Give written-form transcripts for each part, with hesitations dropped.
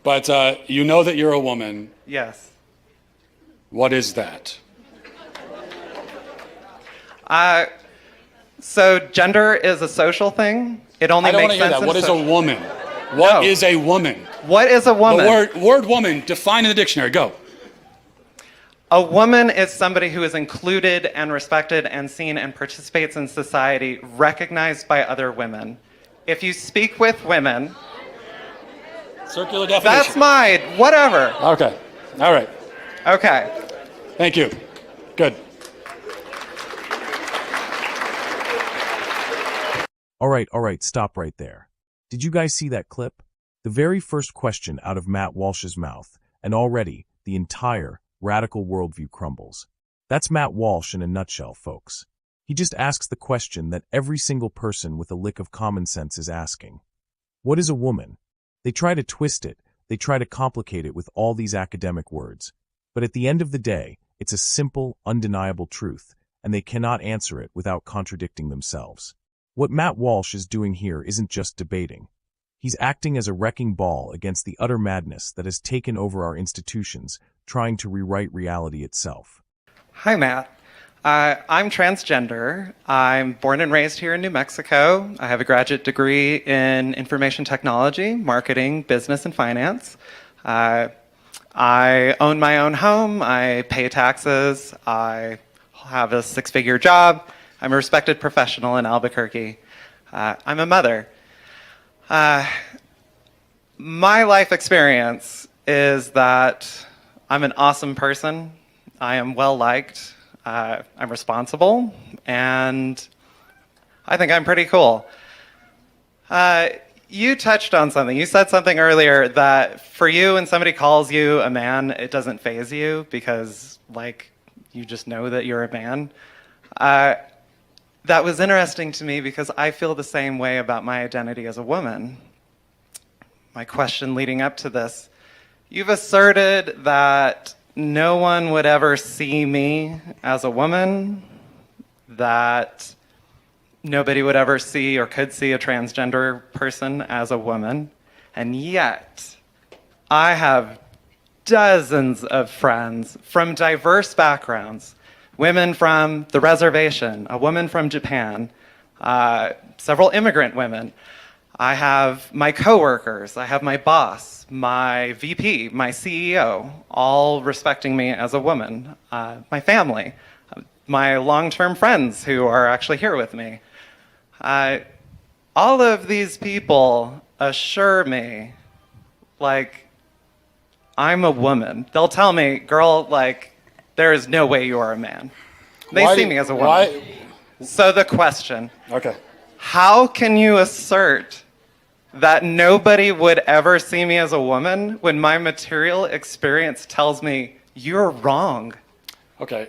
But you know that you're a woman. Yes. What is that? So gender is a social thing. It only I don't makes want to hear sense. that. What is a woman? No. What is a woman? What is a woman? The word woman, define in the dictionary. Go. A woman is somebody who is included and respected and seen and participates in society, recognized by other women. If you speak with women... Circular definition. That's mine. Whatever. Okay. All right. Okay. Thank you. Good. All right, stop right there. Did you guys see that clip? The very first question out of Matt Walsh's mouth, and already the entire radical worldview crumbles. That's Matt Walsh in a nutshell, folks. He just asks the question that every single person with a lick of common sense is asking. What is a woman? They try to twist it, they try to complicate it with all these academic words. But at the end of the day, it's a simple, undeniable truth, and they cannot answer it without contradicting themselves. What Matt Walsh is doing here isn't just debating. He's acting as a wrecking ball against the utter madness that has taken over our institutions, trying to rewrite reality itself. Hi, Matt. I'm transgender. I'm born and raised here in New Mexico. I have a graduate degree in information technology, marketing, business, and finance. I own my own home. I pay taxes. I have a six-figure job. I'm a respected professional in Albuquerque. I'm a mother. My life experience is that I'm an awesome person. I am well-liked. I'm responsible, and I think I'm pretty cool. You touched on something. You said something earlier that for you, when somebody calls you a man, it doesn't faze you because, like, you just know that you're a man. That was interesting to me because I feel the same way about my identity as a woman. My question leading up to this, you've asserted that no one would ever see me as a woman, that nobody would ever see or could see a transgender person as a woman, and yet I have dozens of friends from diverse backgrounds. Women from the reservation, a woman from Japan, several immigrant women. I have my coworkers, I have my boss, my VP, my CEO, all respecting me as a woman. My family, my long-term friends who are actually here with me. All of these people assure me, like, I'm a woman. They'll tell me, girl, like, there is no way you are a man. They see me as a woman. So the question, Okay. how can you assert that nobody would ever see me as a woman when my material experience tells me you're wrong? Okay.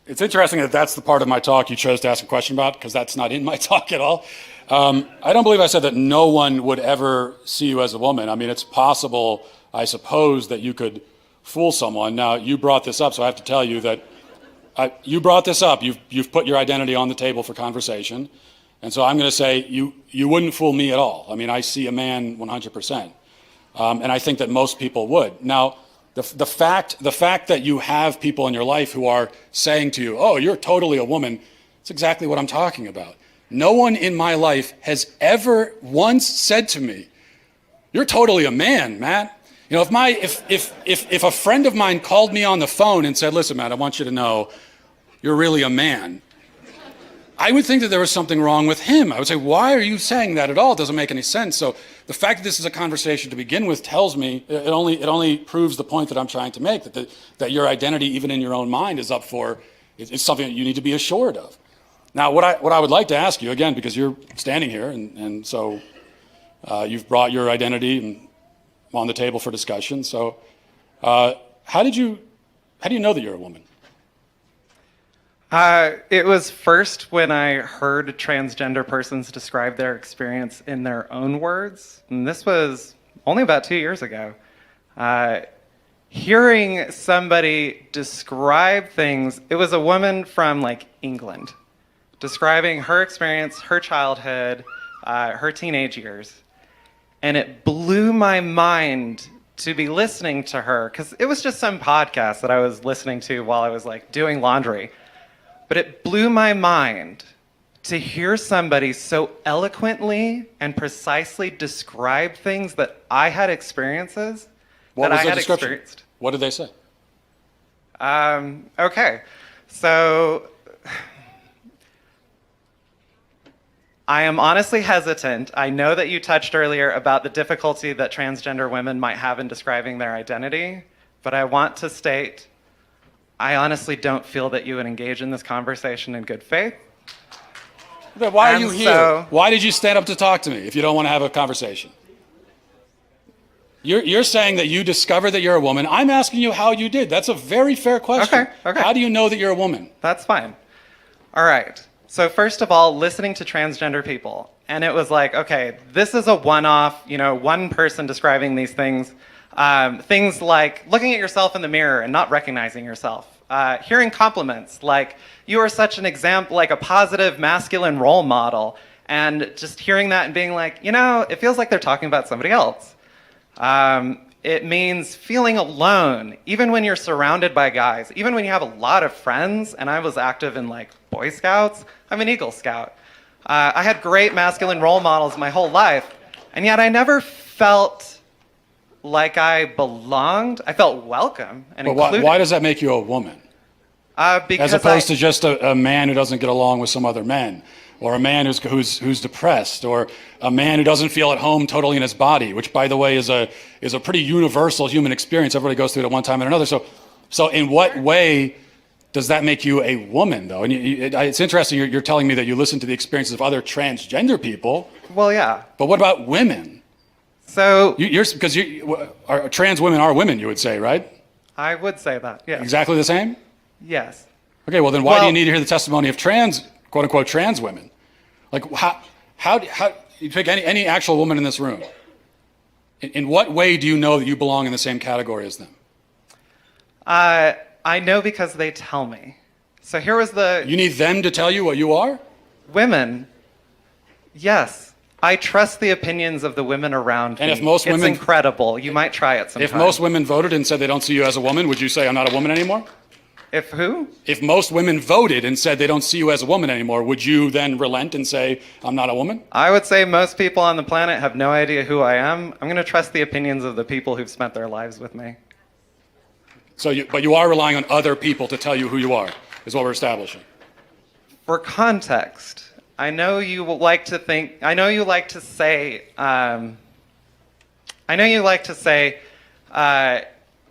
It's interesting that that's the part of my talk you chose to ask a question about, because that's not in my talk at all. I don't believe I said that no one would ever see you as a woman. I mean, it's possible, I suppose, that you could fool someone. Now, you brought this up, so I have to tell you that you brought this up. You've put your identity on the table for conversation. And so I'm going to say you wouldn't fool me at all. I mean, I see a man 100%. And I think that most people would. Now, the fact that you have people in your life who are saying to you, oh, you're totally a woman, it's exactly what I'm talking about. No one in my life has ever once said to me, you're totally a man, Matt. You know, if a friend of mine called me on the phone and said, listen, Matt, I want you to know you're really a man, I would think that there was something wrong with him. I would say, why are you saying that at all? It doesn't make any sense. So the fact that this is a conversation to begin with tells me, it only proves the point that I'm trying to make, that your identity, even in your own mind, is up for, it's something that you need to be assured of. Now, what I would like to ask you, again, because you're standing here, and so you've brought your identity on the table for discussion. So how do you know that you're a woman? It was first when I heard transgender persons describe their experience in their own words, and this was only about 2 years ago. Hearing somebody describe things, it was a woman from like England, describing her experience, her childhood, her teenage years. And it blew my mind to be listening to her, because it was just some podcast that I was listening to while I was like doing laundry. But it blew my mind to hear somebody so eloquently and precisely describe things that I had experiences What that was I the had description? experienced. What did they say? Okay, so I am honestly hesitant. I know that you touched earlier about the difficulty that transgender women might have in describing their identity, but I want to state, I honestly don't feel that you would engage in this conversation in good faith. Then why are And you here? so- Why did you stand up to talk to me if you don't want to have a conversation? You're saying that you discovered that you're a woman. I'm asking you how you did. That's a very fair question. Okay. How do you know that you're a woman? That's fine. All right. So first of all, listening to transgender people, and it was like, okay, this is a one-off, one person describing these things. Things like looking at yourself in the mirror and not recognizing yourself. Hearing compliments like, you are such an example, like a positive masculine role model. And just hearing that and being like, it feels like they're talking about somebody else. It means feeling alone, even when you're surrounded by guys, even when you have a lot of friends. And I was active in like Boy Scouts. I'm an Eagle Scout. I had great masculine role models my whole life. And yet I never felt like I belonged. I felt welcome and But included. why does that make you a woman? Because As opposed to just a man who doesn't get along with some other men, or a man who's depressed, or a man who doesn't feel at home totally in his body, which, by the way, is a pretty universal human experience. Everybody goes through it at one time or another. So in what way does that make you a woman, though? And it's interesting. You're telling me that you listen to the experiences of other transgender people. Well, yeah. But what about women? So Because trans women are women, you would say, right? I would say that. Yes. Exactly the same? Yes. Okay, well then why do Well- you need to hear the testimony of quote unquote trans women? Like how you pick any actual woman in this room? In what way do you know that you belong in the same category as them? I know because they tell me. So here was the You need them to tell you what you are? women. Yes, I trust the opinions of the women around And me. if most it's women- incredible. You might try it sometime. If most women voted and said they don't see you as a woman, would you say I'm not a woman anymore? If who? If most women voted and said they don't see you as a woman anymore, would you then relent and say I'm not a woman? I would say most people on the planet have no idea who I am. I'm going to trust the opinions of the people who've spent their lives with me. But you are relying on other people to tell you who you are, is what we're establishing. For context, I know you like to think, I know you like to say,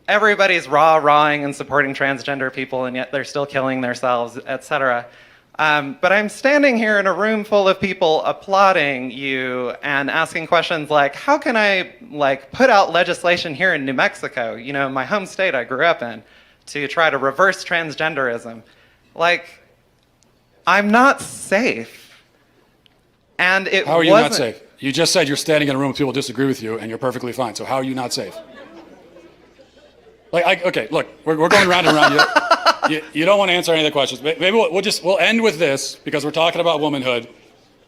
everybody's rah-rahing and supporting transgender people, and yet they're still killing themselves, etc. But I'm standing here in a room full of people applauding you and asking questions like, how can I put out legislation here in New Mexico, my home state I grew up in, to try to reverse transgenderism? I'm not safe. And it How are you wasn't, not safe? You just said you're standing in a room with people who disagree with you and you're perfectly fine. So how are you not safe? Okay, look, we're going round and round. You don't want to answer any of the questions. Maybe we'll end with this because we're talking about womanhood.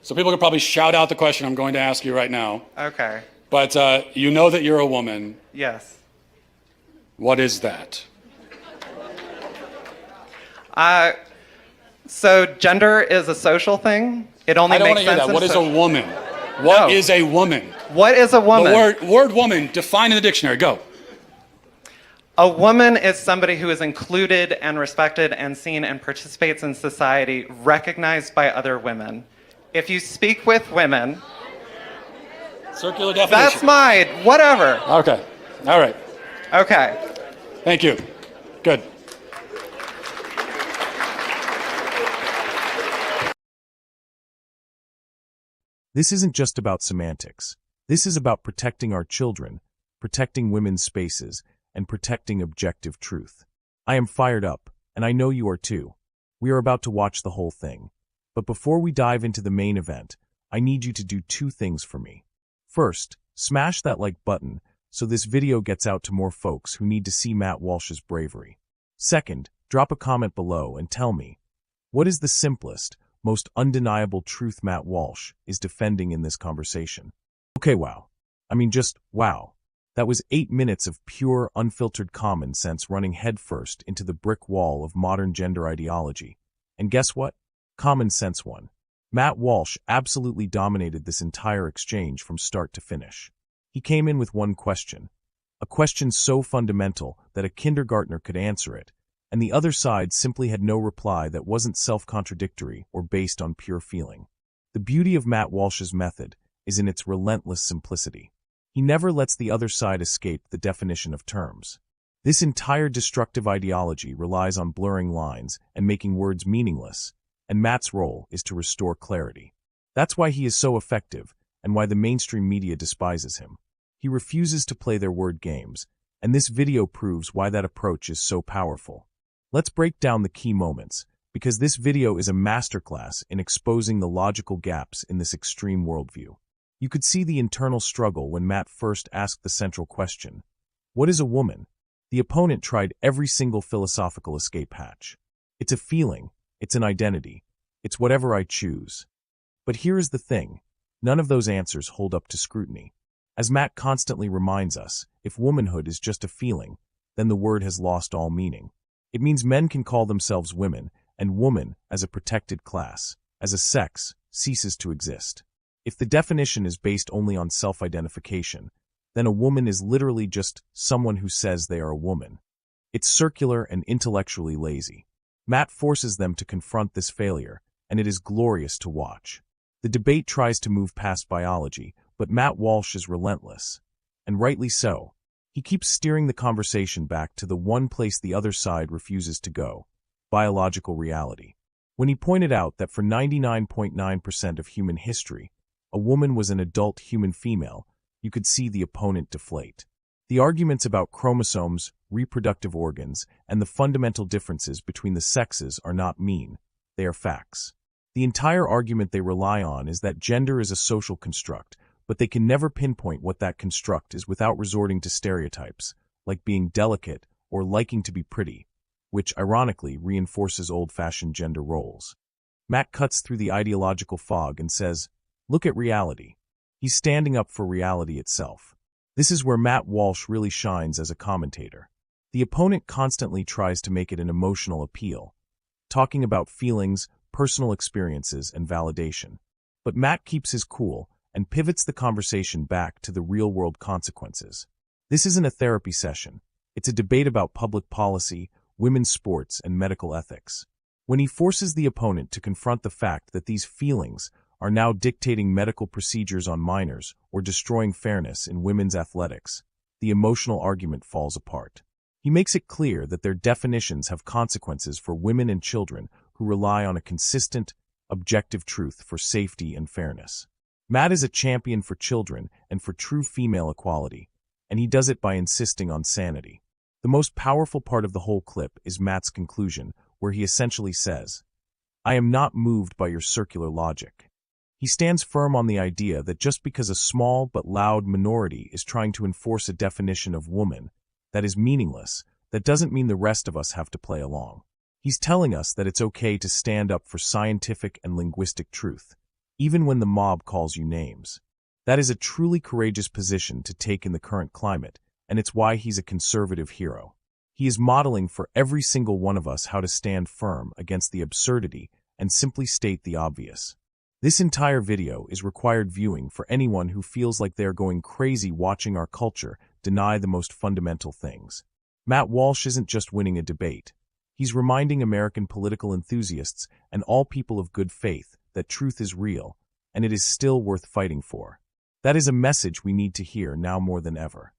So people could probably shout out the question I'm going to ask you right now. Okay. But you know that you're a woman. Yes. What is that? So gender is a social thing. It only I don't want makes to hear sense that. in What is a social- woman? What No. is a woman? What is a woman? The word woman, define in the dictionary. Go. A woman is somebody who is included and respected and seen and participates in society, recognized by other women. If you speak with women, Circular definition. that's my whatever. Okay. All right. Okay. Thank you. Good. This isn't just about semantics. This is about protecting our children, protecting women's spaces, and protecting objective truth. I am fired up, and I know you are too. We are about to watch the whole thing. But before we dive into the main event, I need you to do two things for me. First, smash that like button so this video gets out to more folks who need to see Matt Walsh's bravery. Second, drop a comment below and tell me, what is the simplest, most undeniable truth Matt Walsh is defending in this conversation? Okay, wow. I mean, just wow. That was 8 minutes of pure, unfiltered common sense running headfirst into the brick wall of modern gender ideology. And guess what? Common sense won. Matt Walsh absolutely dominated this entire exchange from start to finish. He came in with one question. A question so fundamental that a kindergartner could answer it, and the other side simply had no reply that wasn't self-contradictory or based on pure feeling. The beauty of Matt Walsh's method is in its relentless simplicity. He never lets the other side escape the definition of terms. This entire destructive ideology relies on blurring lines and making words meaningless, and Matt's role is to restore clarity. That's why he is so effective and why the mainstream media despises him. He refuses to play their word games, and this video proves why that approach is so powerful. Let's break down the key moments, because this video is a masterclass in exposing the logical gaps in this extreme worldview. You could see the internal struggle when Matt first asked the central question, "What is a woman?" The opponent tried every single philosophical escape hatch. It's a feeling, it's an identity, it's whatever I choose. But here is the thing, none of those answers hold up to scrutiny. As Matt constantly reminds us, if womanhood is just a feeling, then the word has lost all meaning. It means men can call themselves women, and woman, as a protected class, as a sex, ceases to exist. If the definition is based only on self-identification, then a woman is literally just someone who says they are a woman. It's circular and intellectually lazy. Matt forces them to confront this failure, and it is glorious to watch. The debate tries to move past biology, but Matt Walsh is relentless. And rightly so. He keeps steering the conversation back to the one place the other side refuses to go, biological reality. When he pointed out that for 99.9% of human history, a woman was an adult human female, you could see the opponent deflate. The arguments about chromosomes, reproductive organs, and the fundamental differences between the sexes are not mean, they are facts. The entire argument they rely on is that gender is a social construct, but they can never pinpoint what that construct is without resorting to stereotypes, like being delicate or liking to be pretty, which ironically reinforces old-fashioned gender roles. Matt cuts through the ideological fog and says, "Look at reality." He's standing up for reality itself. This is where Matt Walsh really shines as a commentator. The opponent constantly tries to make it an emotional appeal, talking about feelings, personal experiences, and validation. But Matt keeps his cool and pivots the conversation back to the real-world consequences. This isn't a therapy session. It's a debate about public policy, women's sports, and medical ethics. When he forces the opponent to confront the fact that these feelings are now dictating medical procedures on minors or destroying fairness in women's athletics, the emotional argument falls apart. He makes it clear that their definitions have consequences for women and children who rely on a consistent, objective truth for safety and fairness. Matt is a champion for children and for true female equality, and he does it by insisting on sanity. The most powerful part of the whole clip is Matt's conclusion, where he essentially says, "I am not moved by your circular logic." He stands firm on the idea that just because a small but loud minority is trying to enforce a definition of woman that is meaningless, that doesn't mean the rest of us have to play along. He's telling us that it's okay to stand up for scientific and linguistic truth, even when the mob calls you names. That is a truly courageous position to take in the current climate, and it's why he's a conservative hero. He is modeling for every single one of us how to stand firm against the absurdity and simply state the obvious. This entire video is required viewing for anyone who feels like they're going crazy watching our culture deny the most fundamental things. Matt Walsh isn't just winning a debate. He's reminding American political enthusiasts and all people of good faith that truth is real, and it is still worth fighting for. That is a message we need to hear now more than ever.